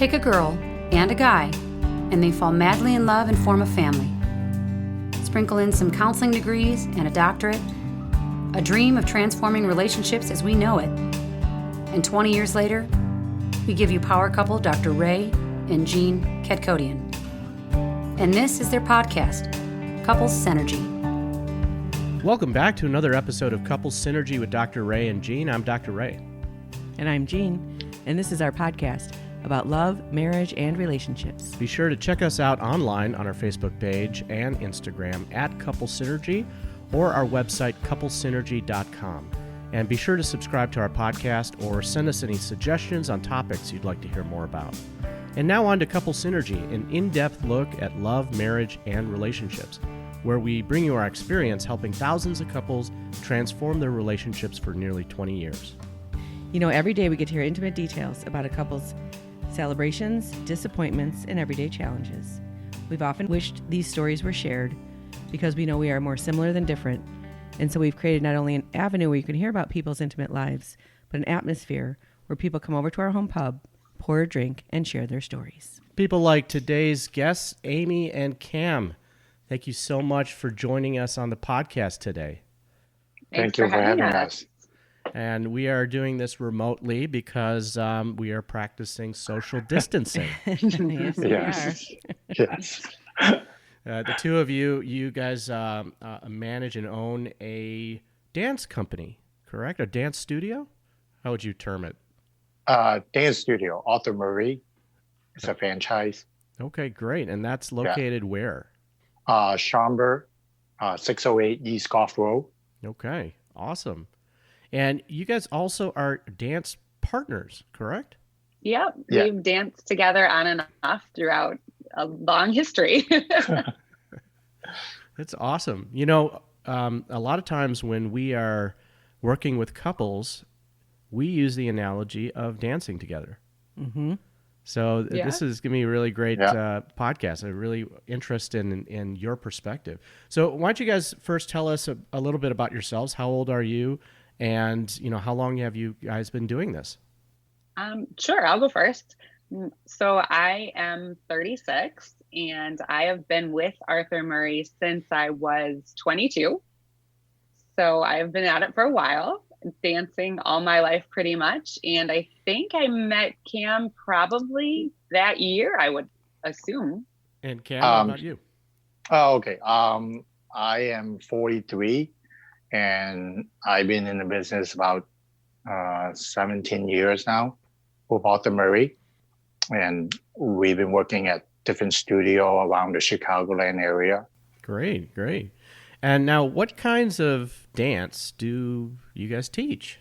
Take a girl and a guy, and they fall madly in love and form a family. Sprinkle in some counseling degrees and a doctorate, a dream of transforming relationships as we know it. And 20 years later, we give you power couple Dr. Ray and Jean Kadkodian. And this is their podcast, Couples Synergy. Welcome back to another episode of Couples Synergy with Dr. Ray and Jean. I'm Dr. Ray. And I'm Jean, and this is our podcast about love, marriage, and relationships. Be sure to check us out online on our Facebook page and Instagram at Couple Synergy or our website, couplesynergy.com. And be sure to subscribe to our podcast or send us any suggestions on topics you'd like to hear more about. And now on to Couple Synergy, an in-depth look at love, marriage, and relationships, where we bring you our experience helping thousands of couples transform their relationships for nearly 20 years. You know, every day we get to hear intimate details about a couple's celebrations, disappointments, and everyday challenges. We've often wished these stories were shared because we know we are more similar than different. And so we've created not only an avenue where you can hear about people's intimate lives, but an atmosphere where people come over to our home pub, pour a drink, and share their stories. People like today's guests, Amy and Cam. Thank you so much for joining us on the podcast today. Thank you for having us. And we are doing this remotely because we are practicing social distancing. Yes, we are. Yes. The two of you guys manage and own a dance company, correct? A dance studio? How would you term it? Dance studio, Arthur Murray. It's a franchise. Okay, great. And that's located where? Schaumburg, 608 East Golf Road. Okay, awesome. And you guys also are dance partners, correct? Yep. Yeah. We've danced together on and off throughout a long history. That's awesome. You know, a lot of times when we are working with couples, we use the analogy of dancing together. Mm-hmm. So Yeah. this is going to be a really great podcast. I'm really interested in your perspective. So why don't you guys first tell us a little bit about yourselves? How old are you? And, you know, how long have you guys been doing this? Sure, I'll go first. So I am 36 and I have been with Arthur Murray since I was 22. So I've been at it for a while, dancing all my life pretty much. And I think I met Cam probably that year, I would assume. And Cam, how about you? Oh, okay. I am 43 and I've been in the business about 17 years now with Arthur Murray. And we've been working at different studio around the Chicagoland area. Great, great. And now what kinds of dance do you guys teach?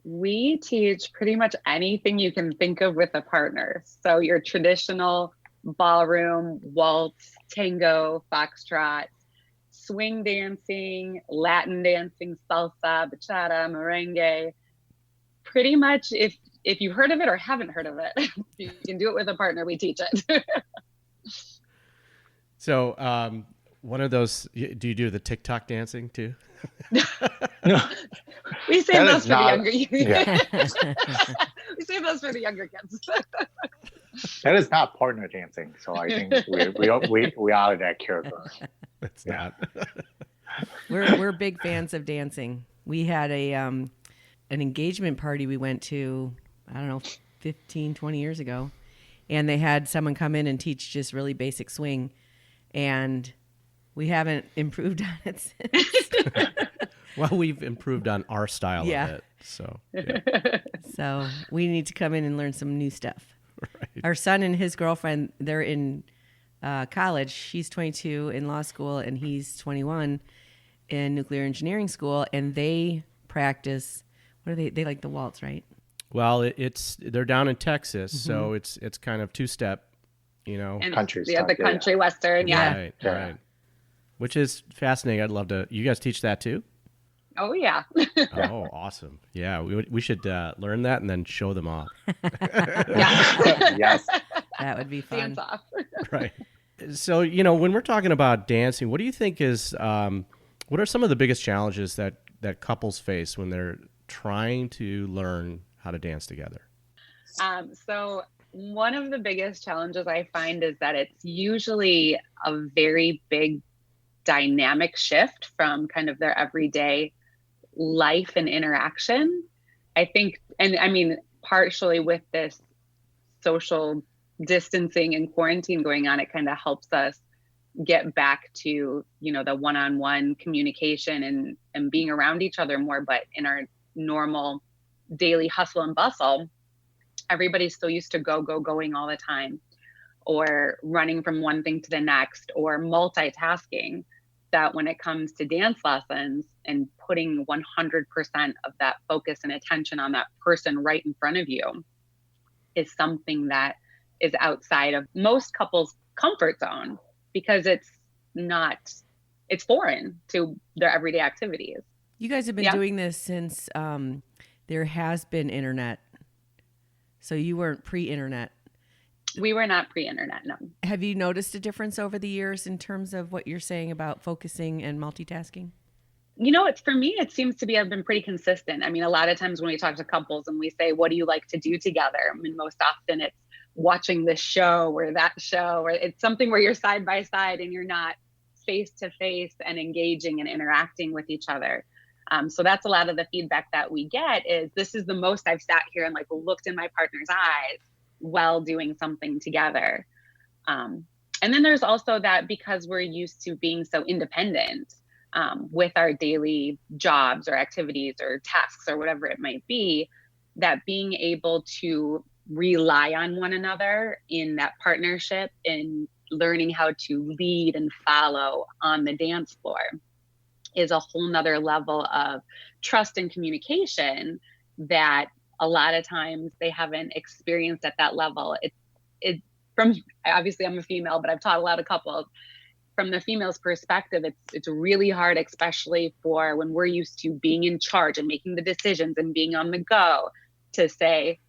We teach pretty much anything you can think of with a partner. So your traditional ballroom, waltz, tango, foxtrot, swing dancing, Latin dancing, salsa, bachata, merengue. Pretty much if you've heard of it or haven't heard of it, you can do it with a partner, we teach it. So one of those, do you do the TikTok dancing too? We save those for the younger Yeah. We save those for the younger kids. That is not partner dancing. So I think we are in that category. It's not. We're big fans of dancing. We had an engagement party we went to, I don't know, 15, 20 years ago. And they had someone come in and teach just really basic swing. And we haven't improved on it since. Well, we've improved on our style of it. So, yeah. So we need to come in and learn some new stuff. Right. Our son and his girlfriend, they're in college. She's 22 in law school, and he's 21 in nuclear engineering school. And they practice, what are they? They like the waltz, right? Well, they're down in Texas, so it's kind of two-step, you know. And Country yeah, stuff, the country western, yeah. Right, right. Which is fascinating. I'd love to. You guys teach that too? Oh yeah. Oh, awesome. Yeah, we should learn that and then show them off. Yeah. Yes. That would be fun. Dance off. Right. So, you know, when we're talking about dancing, what do you think is, what are some of the biggest challenges that couples face when they're trying to learn how to dance together? So One of the biggest challenges I find is that it's usually a very big dynamic shift from kind of their everyday life and interaction. I think, and I mean, partially with this social distancing and quarantine going on, it kind of helps us get back to, the one-on-one communication and being around each other more. But in our normal daily hustle and bustle, everybody's so used to going all the time, or running from one thing to the next, or multitasking, that when it comes to dance lessons and putting 100% of that focus and attention on that person right in front of you is something that is outside of most couples' comfort zone, because it's foreign to their everyday activities. You guys have been doing this since there has been internet. So you weren't pre-internet. We were not pre-internet, no. Have you noticed a difference over the years in terms of what you're saying about focusing and multitasking? For me, it seems to have been pretty consistent. I mean, a lot of times when we talk to couples and we say, what do you like to do together? I mean, most often it's watching this show or that show, or it's something where you're side by side and you're not face to face and engaging and interacting with each other. So that's a lot of the feedback that we get is, this is the most I've sat here and like looked in my partner's eyes while doing something together. And then there's also that, because we're used to being so independent with our daily jobs or activities or tasks or whatever it might be, that being able to rely on one another in that partnership and learning how to lead and follow on the dance floor is a whole nother level of trust and communication that a lot of times they haven't experienced at that level. It from, obviously I'm a female, but I've taught a lot of couples. From the female's perspective, it's really hard, especially for when we're used to being in charge and making the decisions and being on the go, to say,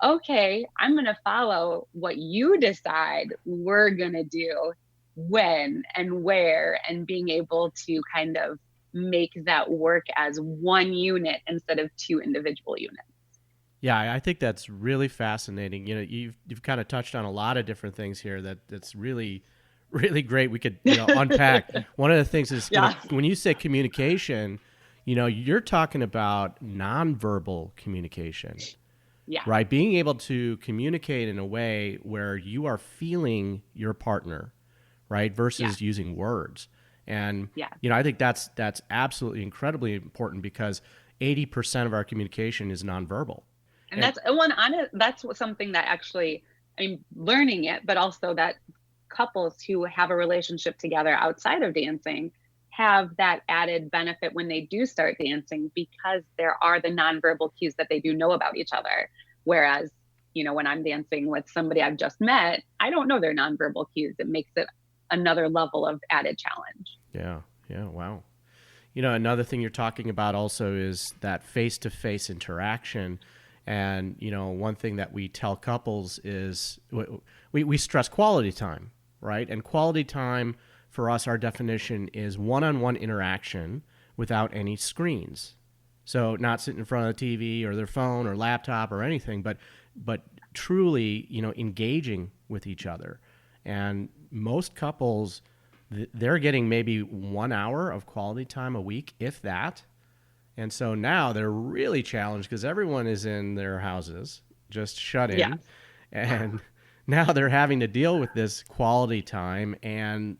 okay, I'm going to follow what you decide we're going to do, when and where, and being able to kind of make that work as one unit instead of two individual units. Yeah, I think that's really fascinating. You've kind of touched on a lot of different things here that's really, really great. We could unpack. One of the things is when you say communication, you're talking about nonverbal communication. Yeah. Right. Being able to communicate in a way where you are feeling your partner, right, versus using words. And, I think that's absolutely incredibly important, because 80% of our communication is nonverbal. And that's something that actually, learning it, but also that couples who have a relationship together outside of dancing have that added benefit when they do start dancing, because there are the nonverbal cues that they do know about each other. Whereas, when I'm dancing with somebody I've just met, I don't know their nonverbal cues. It makes it another level of added challenge. Yeah. Wow. Another thing you're talking about also is that face-to-face interaction. And, one thing that we tell couples is we stress quality time, right? And quality time for us, our definition is one-on-one interaction without any screens. So not sitting in front of the TV or their phone or laptop or anything, but truly, engaging with each other. And most couples, they're getting maybe 1 hour of quality time a week, if that. And so now they're really challenged, because everyone is in their houses, just shut in. Yeah. And now they're having to deal with this quality time and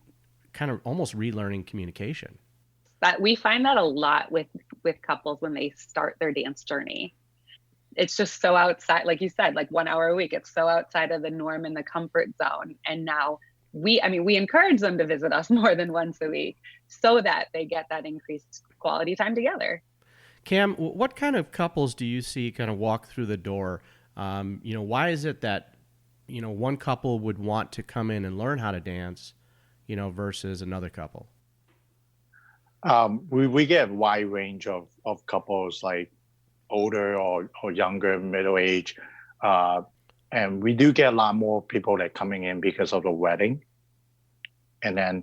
kind of almost relearning communication. But we find that a lot with couples when they start their dance journey. It's just so outside, like you said, like 1 hour a week. It's so outside of the norm and the comfort zone. And now we encourage them to visit us more than once a week so that they get that increased quality time together. Cam, what kind of couples do you see kind of walk through the door? Why is it that, one couple would want to come in and learn how to dance, versus another couple? We get a wide range of couples, like older or younger, middle age. And we do get a lot more people that coming in because of the wedding. And then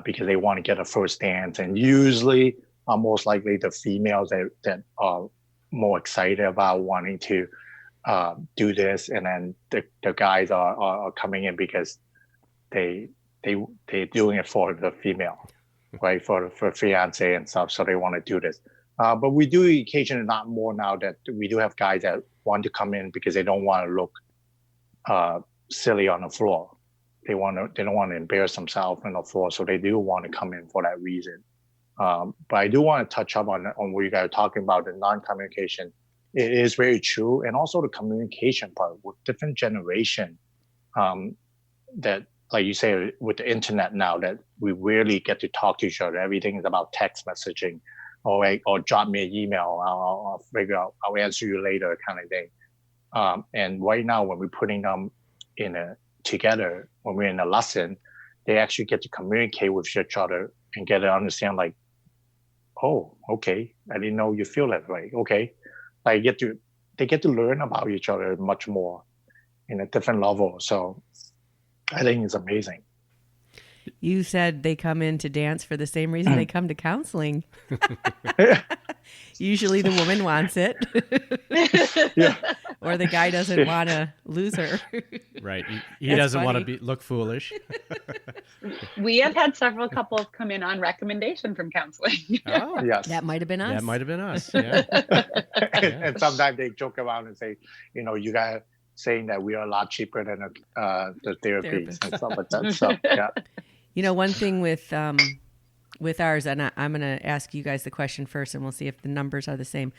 because they want to get a first dance. And usually most likely the females that are more excited about wanting to do this, and then the guys are coming in because they're doing it for the female, right? For fiance and stuff, so they want to do this. But we do occasionally, not more now, that we do have guys that want to come in because they don't want to look silly on the floor. They don't want to embarrass themselves on the floor, so they do want to come in for that reason. But I do want to touch up on what you guys are talking about, the non-communication. It is very true, and also the communication part with different generation. That, like you say, with the internet now, that we rarely get to talk to each other. Everything is about text messaging, or drop me an email. I'll figure out. I'll answer you later, kind of thing. And right now, when we're putting them together, when we're in a lesson, they actually get to communicate with each other and get to understand, like, oh, okay, I didn't know you feel that way. Okay, they get to learn about each other much more in a different level. So I think it's amazing. You said they come in to dance for the same reason they come to counseling. Usually the woman wants it. Yeah. Or the guy doesn't want to lose her. Right. He doesn't want to look foolish. We have had several couples come in on recommendation from counseling. Oh, Yes. That might have been us. that might have been us. Yeah. And sometimes they joke around and say, you guys saying that we are a lot cheaper than the therapies and stuff like that. So, yeah. One thing with ours, and I'm going to ask you guys the question first, and we'll see if the numbers are the same.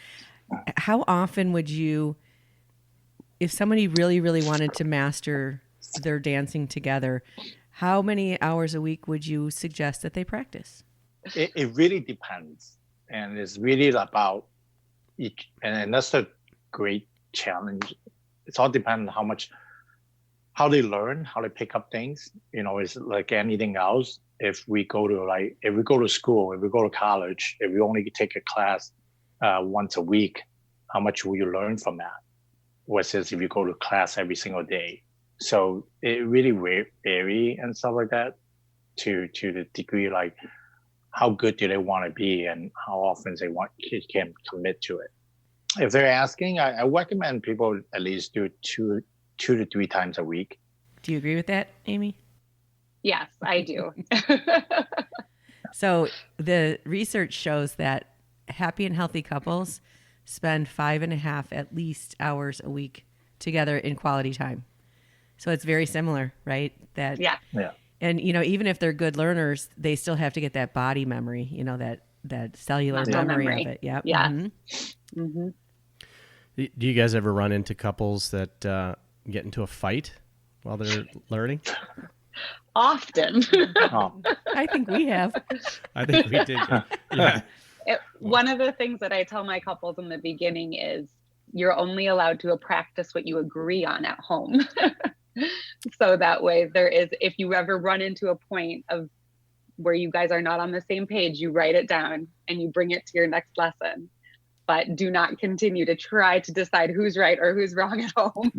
How often would you, if somebody really, really wanted to master their dancing together, how many hours a week would you suggest that they practice? It really depends. And it's really about each, and that's the great challenge. It's all depends on how they learn, how they pick up things. It's like anything else. If we go to school, if we go to college, if we only take a class once a week, how much will you learn from that? Versus if you go to class every single day. So it really vary and stuff like that to the degree, like how good do they want to be and how often they can commit to it. If they're asking, I recommend people at least do two to three times a week. Do you agree with that, Amy? Yes, I do. So the research shows that happy and healthy couples spend 5.5 at least hours a week together in quality time. So it's very similar, right? Yeah. And even if they're good learners, they still have to get that body memory, that cellular memory of it. Yep. Yeah. Mm-hmm. Mm-hmm. Do you guys ever run into couples that get into a fight while they're learning? Often. I think we have. I think we did. Yeah. One of the things that I tell my couples in the beginning is you're only allowed to practice what you agree on at home. So that way if you ever run into a point of where you guys are not on the same page, you write it down and you bring it to your next lesson. But do not continue to try to decide who's right or who's wrong at home.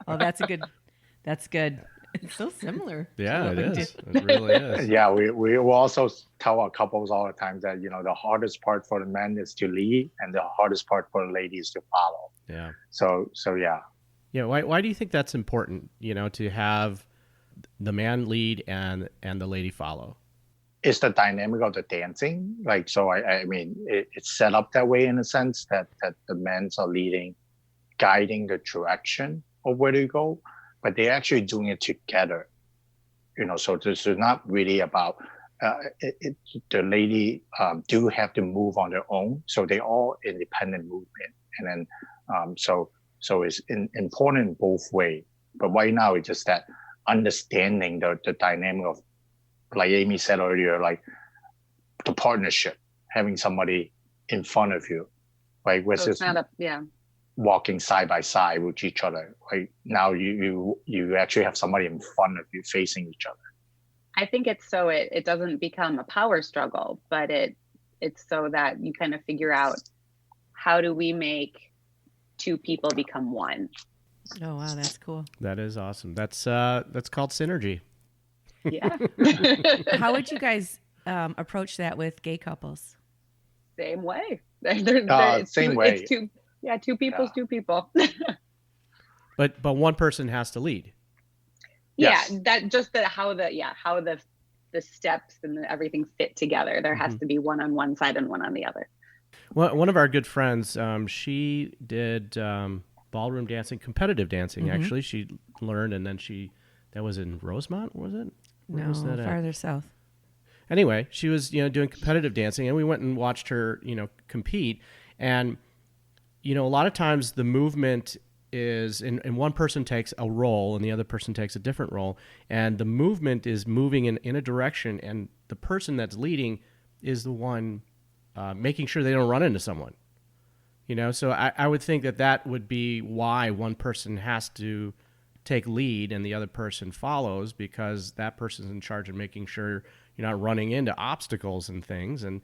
Oh, that's good. It's so similar. Yeah, it is. It really is. Yeah, we will also tell our couples all the time that, the hardest part for the men is to lead and the hardest part for the ladies to follow. Yeah. So yeah. Yeah. Why do you think that's important, to have the man lead and the lady follow? It's the dynamic of the dancing. Like, so I mean, it's set up that way in a sense that the men are leading, guiding the direction of where to go, but they're actually doing it together. So this is not really about, the lady do have to move on their own. So they all independent movement. And then, so it's important both ways. But right now it's just that understanding the dynamic of, like Amy said earlier, like the partnership, having somebody in front of you, right? Versus walking side by side with each other. Right now, you actually have somebody in front of you facing each other. I think it's so it doesn't become a power struggle, but it's so that you kind of figure out, how do we make two people become one? Oh wow, that's cool. That is awesome. That's called synergy. Yeah. How would you guys approach that with gay couples? Same way. Same way. It's two people's two people. But one person has to lead. Yeah, Yes. that just how the steps and everything fit together. There has to be one on one side and one on the other. Well, one of our good friends, she did ballroom dancing, competitive dancing. Actually, she learned, and then that was in Rosemont, was it? Where was that at? Farther south. Anyway, she was doing competitive dancing, and we went and watched her compete. And a lot of times the movement is, and one person takes a role and the other person takes a different role, and the movement is moving in a direction, and the person that's leading is the one making sure they don't run into someone. So I would think that would be why one person has to take lead and the other person follows, because that person's in charge of making sure you're not running into obstacles and things, and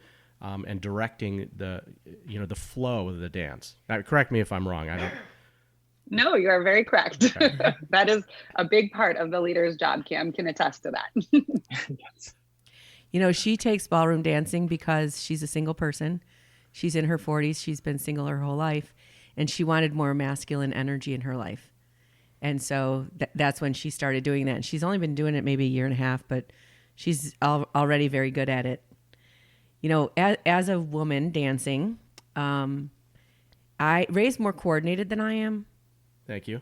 directing the flow of the dance. Now, correct me if I'm wrong. I don't. No, you are very correct. Okay. That is a big part of the leader's job. Cam can attest to that. Yes. She takes ballroom dancing because she's a single person. She's in her 40s. She's been single her whole life, and she wanted more masculine energy in her life. And so that's when she started doing that. And she's only been doing it maybe a year and a half, but she's already very good at it. As a woman dancing, Ray's more coordinated than I am. Thank you.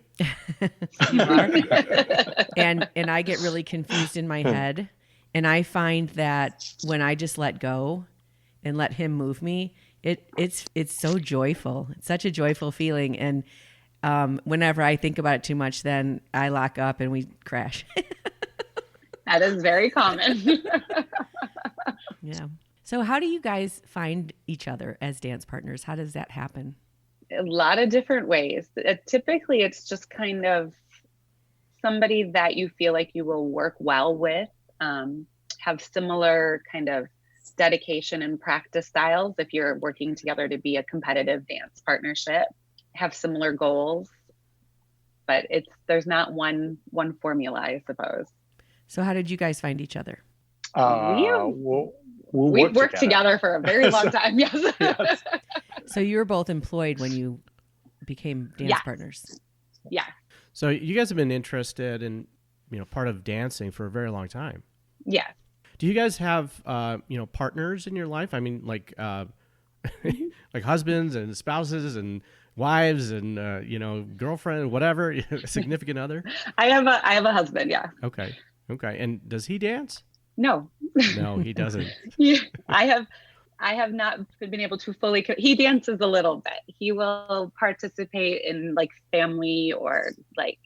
You are. and I get really confused in my head. And I find that when I just let go and let him move me, it's so joyful. It's such a joyful feeling. And whenever I think about it too much, then I lock up and we crash. That is very common. Yeah. So how do you guys find each other as dance partners? How does that happen? A lot of different ways. Typically, it's just kind of somebody that you feel like you will work well with, have similar kind of dedication and practice styles if you're working together to be a competitive dance partnership, have similar goals, but there's not one formula, I suppose. So how did you guys find each other? We've worked together for a very long time. Yes. Yes. So you were both employed when you became dance partners. Yeah. So you guys have been interested in, part of dancing for a very long time. Yeah. Do you guys have, partners in your life? I mean, like husbands and spouses and wives and, girlfriend, whatever, significant other? I have a husband. Yeah. Okay. And does he dance? No. No, he doesn't. Yeah, I have not been able to fully. He dances a little bit. He will participate in like family or like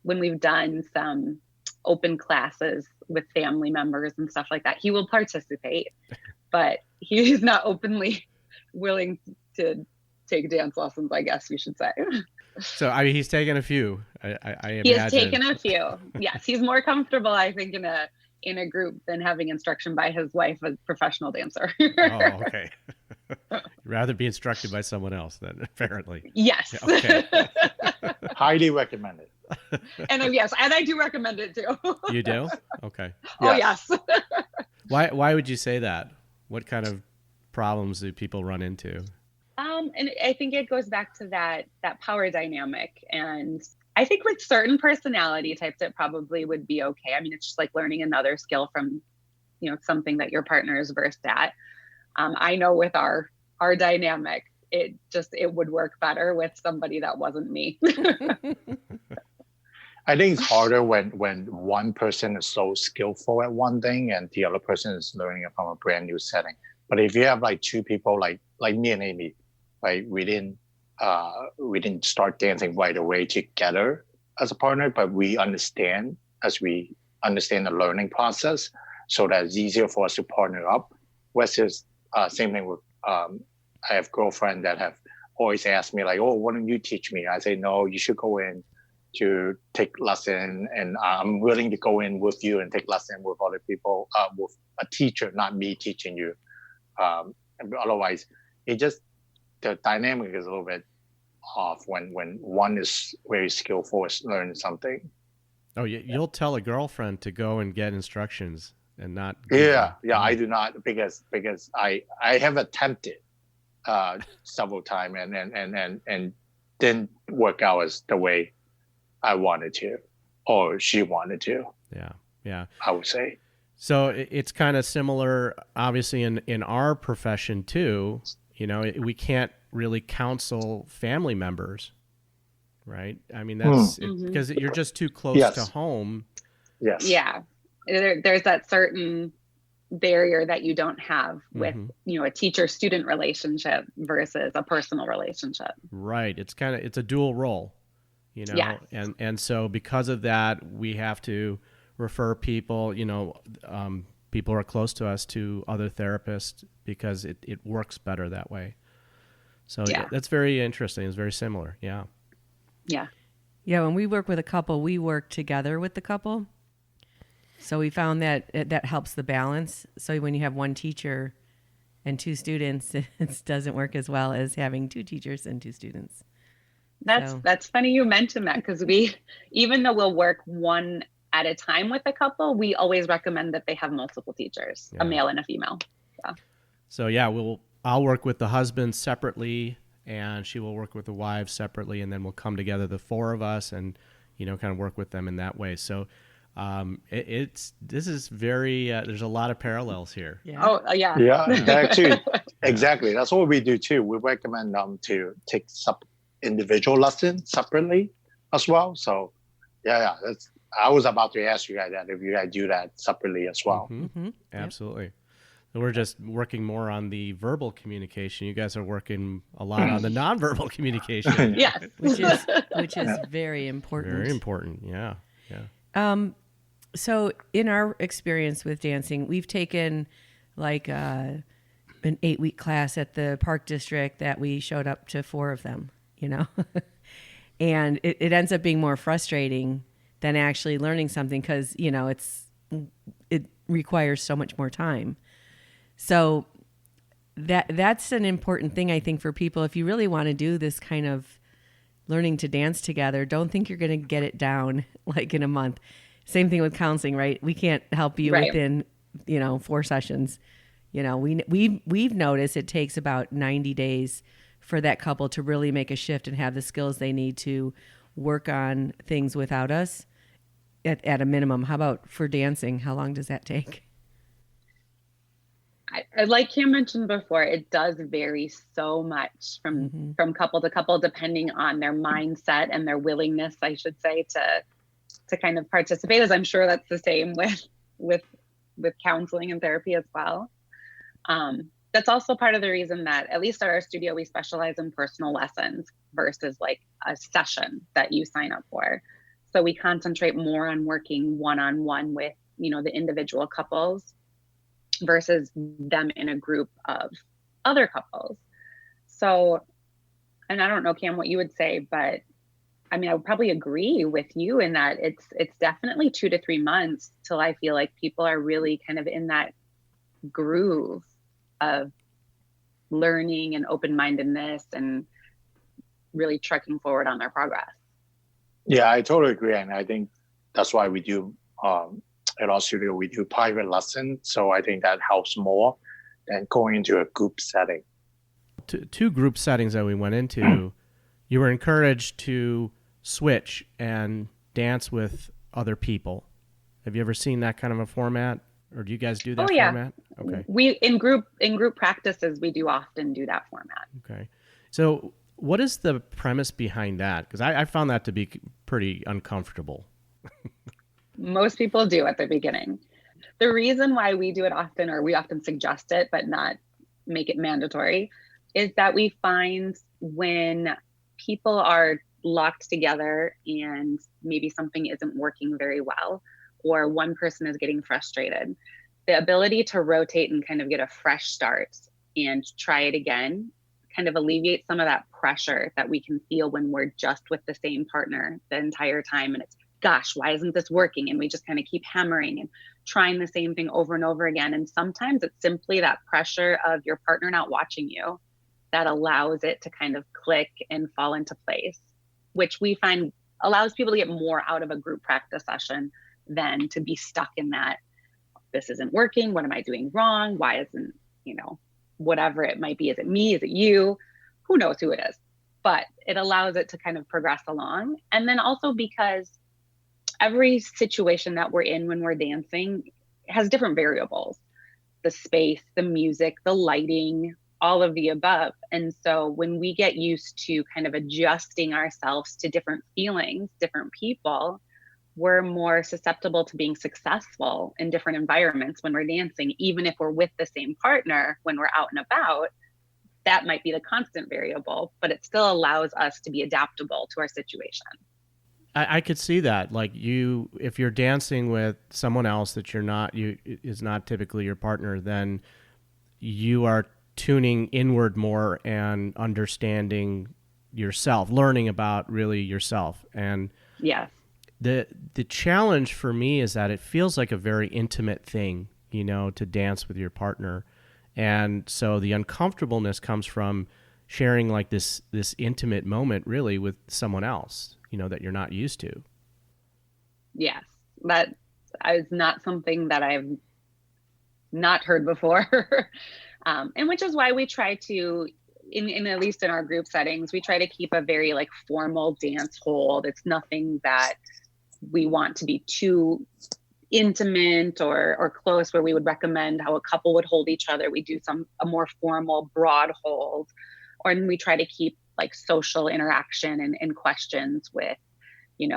when we've done some open classes with family members and stuff like that. He will participate, but he's not openly willing to take dance lessons, I guess you should say. So, I mean, he's taken a few. I imagine. He has taken a few. Yes, he's more comfortable, I think, in a group than having instruction by his wife, a professional dancer. Oh, okay. You'd rather be instructed by someone else then, apparently. Yes. Okay. Highly recommended. And I do recommend it too. You do? Okay. Oh, yes. Why would you say that? What kind of problems do people run into? And I think it goes back to that power dynamic. And I think with certain personality types, it probably would be okay. I mean, it's just like learning another skill from, something that your partner is versed at. I know with our dynamic, it would work better with somebody that wasn't me. I think it's harder when one person is so skillful at one thing and the other person is learning it from a brand new setting. But if you have like two people like me and Amy, like we didn't start dancing right away together as a partner, but we understand the learning process, so that it's easier for us to partner up. Versus same thing with I have girlfriends that have always asked me like, oh, why don't you teach me? I say, no, you should go in to take lesson, and I'm willing to go in with you and take lesson with other people, with a teacher, not me teaching you. Otherwise, the dynamic is a little bit off when one is very skillful at learning something. Oh, you'll tell a girlfriend to go and get instructions and not. Yeah, I do not, because I have attempted several times and didn't work out as the way I wanted to, or she wanted to, Yeah. Yeah. I would say. So it's kind of similar, obviously, in our profession too. You know, we can't really counsel family members, right? I mean, that's because you're just too close Yes. to home. Yes. Yeah. There's that certain barrier that you don't have with, a teacher-student relationship versus a personal relationship. Right. It's a dual role, Yes. and so because of that, we have to refer people, people who are close to us to other therapists because it works better that way. So that's very interesting. It's very similar. Yeah. Yeah. Yeah, when we work with a couple, we work together with the couple. So we found that that helps the balance. So when you have one teacher and two students, it doesn't work as well as having two teachers and two students. That's funny you mentioned that, because even though we'll work one at a time with a couple, we always recommend that they have multiple teachers, a male and a female. So I'll work with the husband separately, and she will work with the wives separately, and then we'll come together, the four of us, and kind of work with them in that way. So this is very there's a lot of parallels here. Yeah. Oh yeah. Yeah, actually, exactly. That's what we do too. We recommend them to take individual lessons separately as well. So yeah. I was about to ask you guys that if you guys do that separately as well. Absolutely. We're just working more on the verbal communication. You guys are working a lot on the nonverbal communication. Yes. which is very important. Very important. Yeah. So in our experience with dancing, we've taken like an 8-week class at the Park District that we showed up to 4 of them, and it ends up being more frustrating than actually learning something because, it requires so much more time. So that's an important thing, I think, for people. If you really want to do this kind of learning to dance together, don't think you're going to get it down like in a month. Same thing with counseling, right? We can't help you within, 4 sessions. We've noticed it takes about 90 days for that couple to really make a shift and have the skills they need to work on things without us at a minimum. How about for dancing? How long does that take? Like Cam mentioned before, it does vary so much from couple to couple, depending on their mindset and their willingness, I should say, to kind of participate, as I'm sure that's the same with counseling and therapy as well. That's also part of the reason that, at least at our studio, we specialize in personal lessons versus like a session that you sign up for. So we concentrate more on working one-on-one with, the individual couples versus them in a group of other couples. So, and I don't know, Cam, what you would say, but I mean, I would probably agree with you in that it's definitely 2 to 3 months till I feel like people are really kind of in that groove of learning and open-mindedness and really trucking forward on their progress. Yeah, I totally agree. And I think that's why we do, at our studio, we do private lessons. So I think that helps more than going into a group setting. Two group settings that we went into, you were encouraged to switch and dance with other people. Have you ever seen that kind of a format, or do you guys do that format? Okay. We in group practices, we do often do that format. Okay. So what is the premise behind that? Because I found that to be pretty uncomfortable. Most people do at the beginning. The reason why we do it often, or we often suggest it, but not make it mandatory, is that we find when people are locked together and maybe something isn't working very well, or one person is getting frustrated, the ability to rotate and kind of get a fresh start and try it again kind of alleviates some of that pressure that we can feel when we're just with the same partner the entire time. And it's, gosh, why isn't this working? And we just kind of keep hammering and trying the same thing over and over again. And sometimes it's simply that pressure of your partner not watching you that allows it to kind of click and fall into place, which we find allows people to get more out of a group practice session than to be stuck in that, this isn't working. What am I doing wrong? Why isn't, whatever it might be. Is it me? Is it you? Who knows who it is? but it allows it to kind of progress along. And then also because every situation that we're in when we're dancing has different variables, the space, the music, the lighting, all of the above. And so when we get used to kind of adjusting ourselves to different feelings, different people, we're more susceptible to being successful in different environments when we're dancing, even if we're with the same partner when we're out and about. That might be the constant variable, but it still allows us to be adaptable to our situation. I could see that. Like if you're dancing with someone else that is not typically your partner, then you are tuning inward more and understanding yourself, learning about really yourself. And yes, the challenge for me is that it feels like a very intimate thing, to dance with your partner. And so the uncomfortableness comes from sharing like this intimate moment really with someone else, that you're not used to. Yes, that is not something that I've not heard before. And which is why we try to, in at least in our group settings, we try to keep a very like formal dance hold. It's nothing that we want to be too intimate or close, where we would recommend how a couple would hold each other. We do a more formal, broad hold, and we try to keep like social interaction and questions with,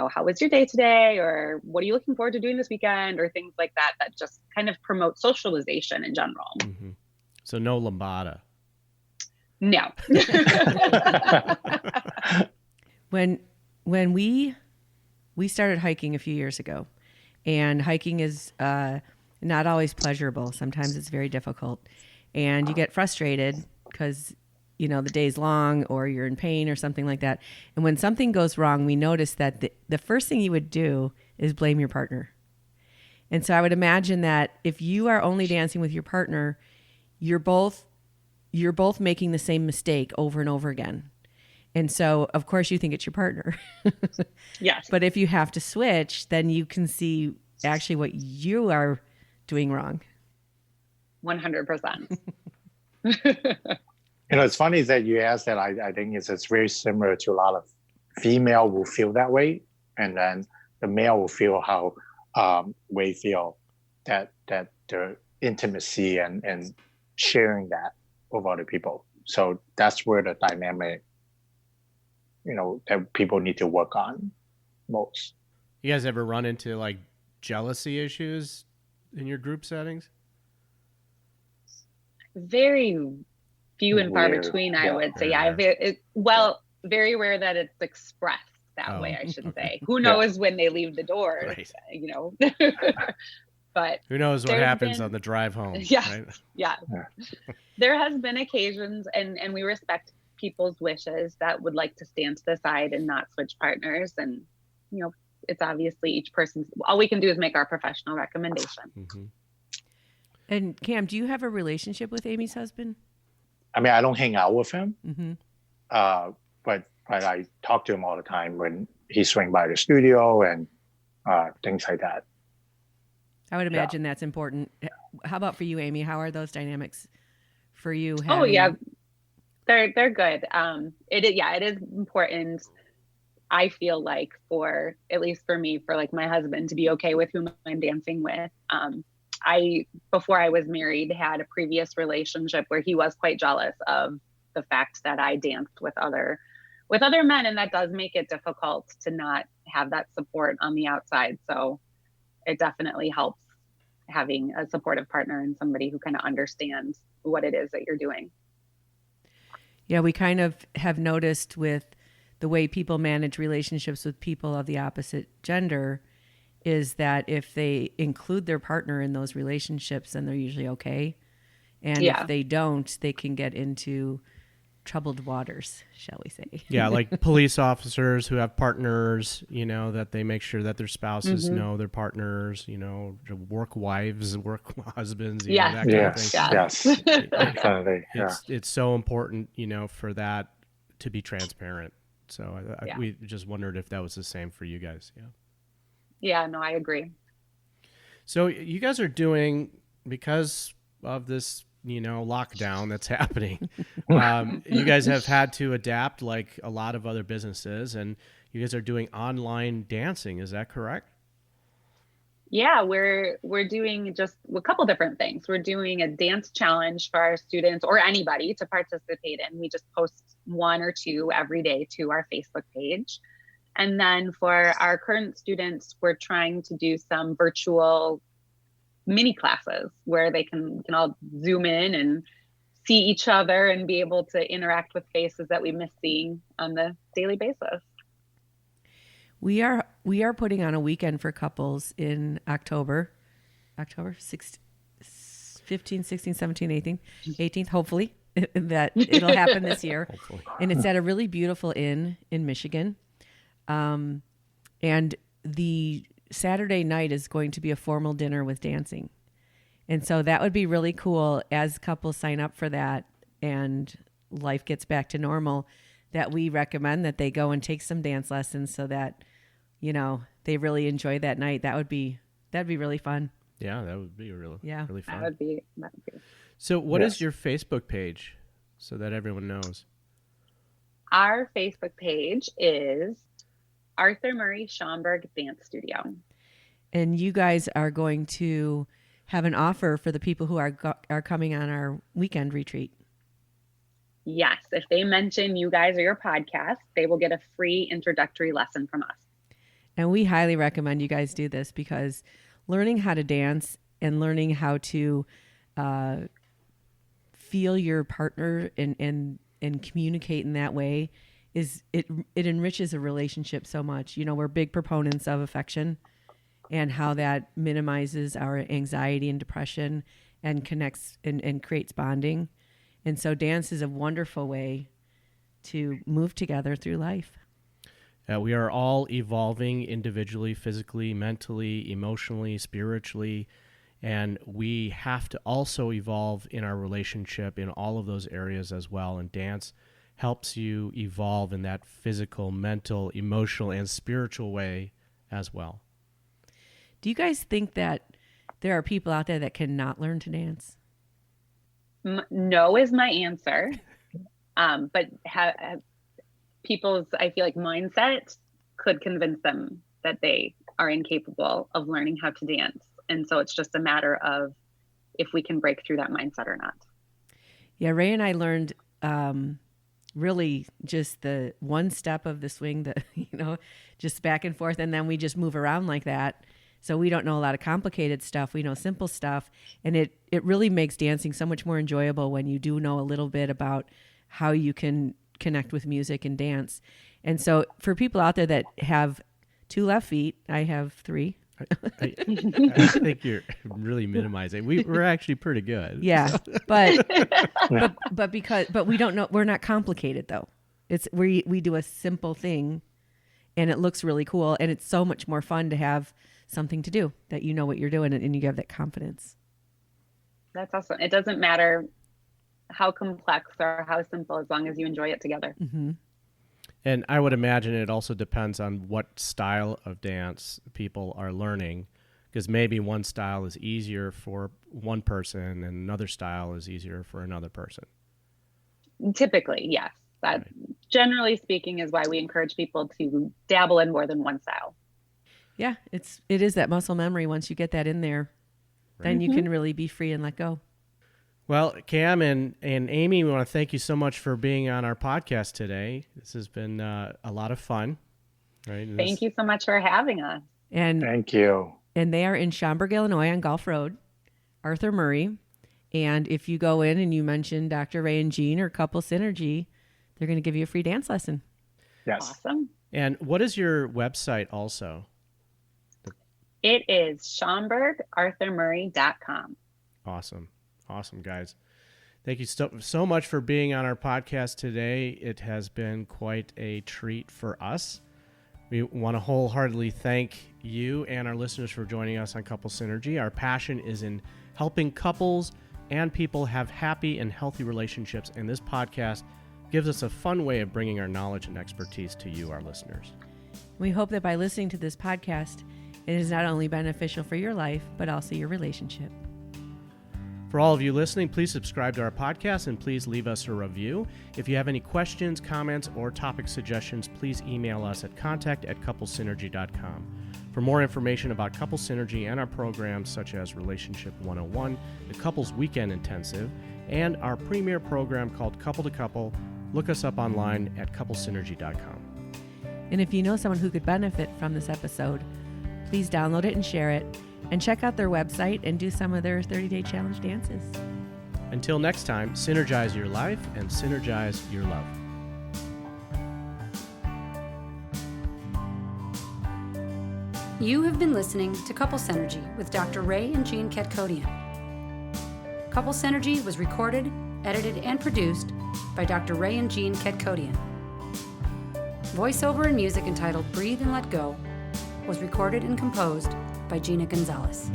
how was your day today? Or what are you looking forward to doing this weekend? Or things like that just kind of promote socialization in general. Mm-hmm. So no lambada. No. When we started hiking a few years ago, and hiking is not always pleasurable. Sometimes it's very difficult, and you get frustrated because the day's long, or you're in pain or something like that. And when something goes wrong, we notice that the first thing you would do is blame your partner. And so I would imagine that if you are only dancing with your partner, you're both making the same mistake over and over again. And so, of course, you think it's your partner. Yes. But if you have to switch, then you can see actually what you are doing wrong. 100%. It's funny that you asked that. I think it's very similar to a lot of female will feel that way, and then the male will feel how we feel that the intimacy and sharing that with other people. So that's where the dynamic, that people need to work on most. You guys ever run into like jealousy issues in your group settings? Very few and far between, I would say. Very rare that it's expressed that way, I should say. Who knows when they leave the door, right. But who knows what happens on the drive home? Yeah, right? yeah. There has been occasions, and we respect people's wishes that would like to stand to the side and not switch partners. And, it's obviously each person's, all we can do is make our professional recommendation. Mm-hmm. And Cam, do you have a relationship with Amy's husband? I mean, I don't hang out with him, Mm-hmm. but I talk to him all the time when he swing by the studio and things like that. I would imagine that's important. How about for you, Amy? How are those dynamics for you? Oh yeah, they're good. It is important. I feel like at least for me, for like my husband to be okay with whom I'm dancing with. Before I was married, had a previous relationship where he was quite jealous of the fact that I danced with other men, and that does make it difficult to not have that support on the outside. So it definitely helps having a supportive partner and somebody who kind of understands what it is that you're doing. Yeah, we kind of have noticed with the way people manage relationships with people of the opposite gender is that if they include their partner in those relationships, then they're usually okay. And if they don't, they can get into troubled waters, shall we say. Yeah, like police officers who have partners, that they make sure that their spouses know their partners, work wives, work husbands, that kind of thing. Yes. Definitely. It's so important, for that to be transparent. So we just wondered if that was the same for you guys. Yeah. Yeah, no, I agree. So you guys are doing, because of this lockdown that's happening, you guys have had to adapt like a lot of other businesses, and you guys are doing online dancing. Is that correct? Yeah, we're doing just a couple different things. We're doing a dance challenge for our students or anybody to participate in. We just post 1 or 2 every day to our Facebook page. And then for our current students, we're trying to do some virtual mini classes where they can all zoom in and see each other and be able to interact with faces that we miss seeing on the daily basis. We are putting on a weekend for couples in October 15, 16, 17, 18th, hopefully that it'll happen this year. Hopefully. And it's at a really beautiful inn in Michigan. And the Saturday night is going to be a formal dinner with dancing. And so that would be really cool as couples sign up for that and life gets back to normal, that we recommend that they go and take some dance lessons so that, they really enjoy that night. That'd be really fun. Yeah, that would be really fun. That would be. So what is your Facebook page so that everyone knows? Our Facebook page is Arthur Murray Schaumburg Dance Studio. And you guys are going to have an offer for the people who are coming on our weekend retreat. Yes, if they mention you guys or your podcast, they will get a free introductory lesson from us. And we highly recommend you guys do this, because learning how to dance and learning how to feel your partner and communicate in that way it enriches a relationship so much. We're big proponents of affection and how that minimizes our anxiety and depression and connects and creates bonding. And so dance is a wonderful way to move together through life. We are all evolving individually, physically, mentally, emotionally, spiritually, and we have to also evolve in our relationship in all of those areas as well. And dance helps you evolve in that physical, mental, emotional, and spiritual way as well. Do you guys think that there are people out there that cannot learn to dance? No is my answer. But people's, I feel like, mindset could convince them that they are incapable of learning how to dance. And so it's just a matter of if we can break through that mindset or not. Yeah, Ray and I learned really just the one step of the swing, just back and forth, and then we just move around like that. So we don't know a lot of complicated stuff. We know simple stuff. And it really makes dancing so much more enjoyable when you do know a little bit about how you can connect with music and dance. And so for people out there that have 2 left feet, I have 3. I think you're really minimizing. We're actually pretty good. Yeah, but we don't know. We're not complicated though. It's we do a simple thing, and it looks really cool, and it's so much more fun to have something to do that you know what you're doing, and you have that confidence. That's awesome. It doesn't matter how complex or how simple, as long as you enjoy it together. Mm-hmm. And I would imagine it also depends on what style of dance people are learning, because maybe one style is easier for one person and another style is easier for another person. Typically, yes. That, right, generally speaking, is why we encourage people to dabble in more than one style. Yeah, it is that muscle memory. Once you get that in there, right, then you can really be free and let go. Well, Cam and Amy, we want to thank you so much for being on our podcast today. This has been a lot of fun. Right? Thank you so much for having us. And thank you. And they are in Schaumburg, Illinois on Gulf Road, Arthur Murray. And if you go in and you mention Dr. Ray and Jean or Couple Synergy, they're going to give you a free dance lesson. Yes. Awesome. And what is your website also? It is SchaumburgArthurMurray.com. Awesome, guys. Thank you so much for being on our podcast today. It has been quite a treat for us. We want to wholeheartedly thank you and our listeners for joining us on Couple Synergy. Our passion is in helping couples and people have happy and healthy relationships, and this podcast gives us a fun way of bringing our knowledge and expertise to you, our listeners. We hope that by listening to this podcast, it is not only beneficial for your life, but also your relationship. For all of you listening, please subscribe to our podcast and please leave us a review. If you have any questions, comments, or topic suggestions, please email us at contact@couplesynergy.com. For more information about Couple Synergy and our programs such as Relationship 101, the Couples Weekend Intensive, and our premier program called Couple to Couple, look us up online at couplesynergy.com. And if you know someone who could benefit from this episode, please download it and share it, and check out their website and do some of their 30-day challenge dances. Until next time, synergize your life and synergize your love. You have been listening to Couple Synergy with Dr. Ray and Jean Ketkodian. Couple Synergy was recorded, edited, and produced by Dr. Ray and Jean Ketkodian. Voiceover and music entitled Breathe and Let Go was recorded and composed by Gina Gonzalez.